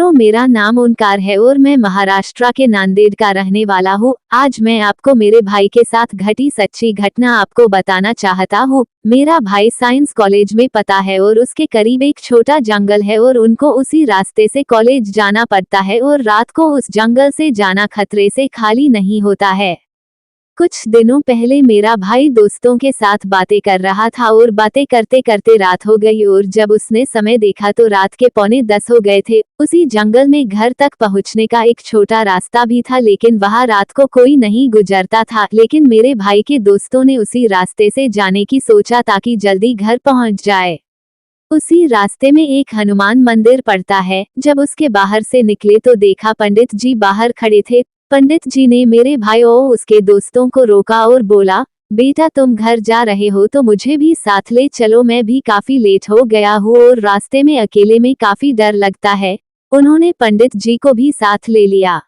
मित्रों, मेरा नाम ओंकार है और मैं महाराष्ट्र के नांदेड़ का रहने वाला हूँ। आज मैं आपको मेरे भाई के साथ घटी सच्ची घटना आपको बताना चाहता हूँ। मेरा भाई साइंस कॉलेज में पढ़ता है और उसके करीब एक छोटा जंगल है और उनको उसी रास्ते से कॉलेज जाना पड़ता है और रात को उस जंगल से जाना खतरे से खाली नहीं होता है। कुछ दिनों पहले मेरा भाई दोस्तों के साथ बातें कर रहा था और बातें करते करते रात हो गई और जब उसने समय देखा तो रात के 9:45 हो गए थे। उसी जंगल में घर तक पहुंचने का एक छोटा रास्ता भी था, लेकिन वहां रात को कोई नहीं गुजरता था। लेकिन मेरे भाई के दोस्तों ने उसी रास्ते से जाने की सोचा ताकि जल्दी घर पहुंच जाए। उसी रास्ते में एक हनुमान मंदिर पड़ता है। जब उसके बाहर से निकले तो देखा पंडित जी बाहर खड़े थे। पंडित जी ने मेरे भाई और उसके दोस्तों को रोका और बोला, बेटा तुम घर जा रहे हो तो मुझे भी साथ ले चलो, मैं भी काफी लेट हो गया हूँ और रास्ते में अकेले में काफी डर लगता है। उन्होंने पंडित जी को भी साथ ले लिया।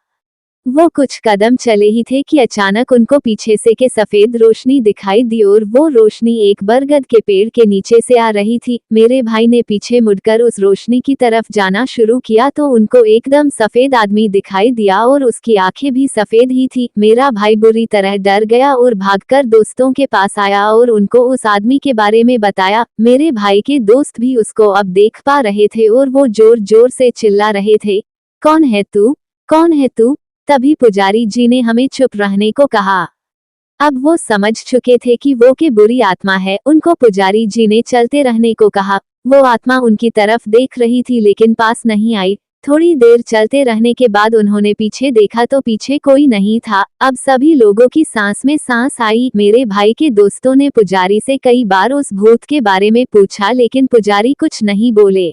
वो कुछ कदम चले ही थे कि अचानक उनको पीछे से के सफेद रोशनी दिखाई दी और वो रोशनी एक बरगद के पेड़ के नीचे से आ रही थी। मेरे भाई ने पीछे मुड़कर उस रोशनी की तरफ जाना शुरू किया तो उनको एकदम सफेद आदमी दिखाई दिया और उसकी आंखें भी सफेद ही थी। मेरा भाई बुरी तरह डर गया और भागकर दोस्तों के पास आया और उनको उस आदमी के बारे में बताया। मेरे भाई के दोस्त भी उसको अब देख पा रहे थे और वो जोर जोर से चिल्ला रहे थे, कौन है तू, कौन है तू। तभी पुजारी जी ने हमें चुप रहने को कहा। अब वो समझ चुके थे कि वो के बुरी आत्मा है। उनको पुजारी जी ने चलते रहने को कहा। वो आत्मा उनकी तरफ देख रही थी लेकिन पास नहीं आई। थोड़ी देर चलते रहने के बाद उन्होंने पीछे देखा तो पीछे कोई नहीं था। अब सभी लोगों की सांस में सांस आई। मेरे भाई के दोस्तों ने पुजारी से कई बार उस भूत के बारे में पूछा लेकिन पुजारी कुछ नहीं बोले।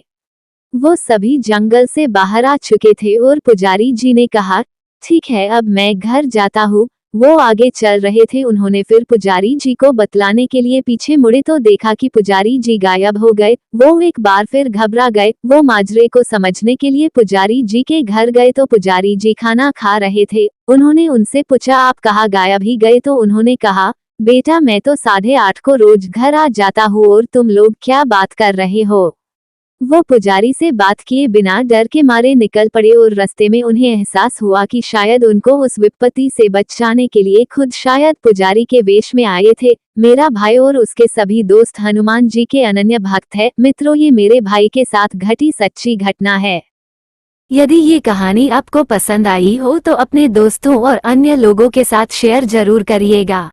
वो सभी जंगल से बाहर आ चुके थे और पुजारी जी ने कहा, ठीक है अब मैं घर जाता हूँ। वो आगे चल रहे थे। उन्होंने फिर पुजारी जी को बतलाने के लिए पीछे मुड़े तो देखा कि पुजारी जी गायब हो गए। वो एक बार फिर घबरा गए। वो माजरे को समझने के लिए पुजारी जी के घर गए तो पुजारी जी खाना खा रहे थे। उन्होंने उनसे पूछा, आप कहाँ गायब ही गए। तो उन्होंने कहा, बेटा मैं तो 8:30 को रोज घर आ जाता हूँ और तुम लोग क्या बात कर रहे हो। वो पुजारी से बात किए बिना डर के मारे निकल पड़े और रास्ते में उन्हें एहसास हुआ कि शायद उनको उस विपत्ति से बचाने के लिए खुद शायद पुजारी के वेश में आए थे। मेरा भाई और उसके सभी दोस्त हनुमान जी के अनन्य भक्त है। मित्रों, ये मेरे भाई के साथ घटी सच्ची घटना है। यदि ये कहानी आपको पसंद आई हो तो अपने दोस्तों और अन्य लोगों के साथ शेयर जरूर करिएगा।